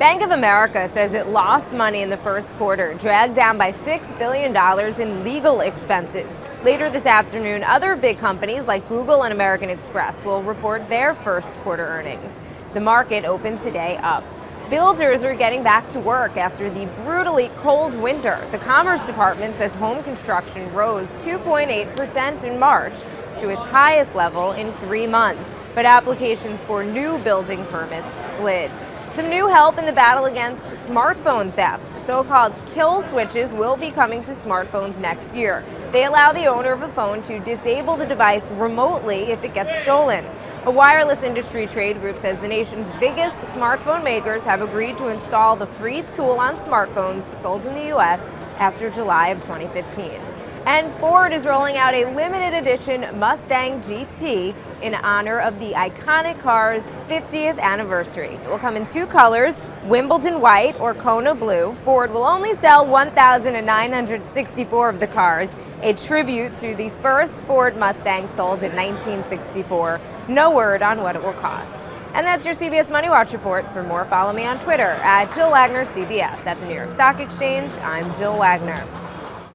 Bank of America says it lost money in the first quarter, dragged down by $6 billion in legal expenses. Later this afternoon, other big companies like Google and American Express will report their first quarter earnings. The market opened today up. Builders are getting back to work after the brutally cold winter. The Commerce Department says home construction rose 2.8% in March to its highest level in 3 months, but applications for new building permits slid. Some new help in the battle against smartphone thefts. So-called kill switches will be coming to smartphones next year. They allow the owner of a phone to disable the device remotely if it gets stolen. A wireless industry trade group says the nation's biggest smartphone makers have agreed to install the free tool on smartphones sold in the U.S. after July of 2015. And Ford is rolling out a limited edition Mustang GT in honor of the iconic car's 50th anniversary. It will come in 2 colors, Wimbledon white or Kona blue. Ford will only sell 1,964 of the cars, a tribute to the first Ford Mustang sold in 1964. No word on what it will cost. And that's your CBS Money Watch report. For more, follow me on Twitter @JillWagnerCBS. At the New York Stock Exchange, I'm Jill Wagner.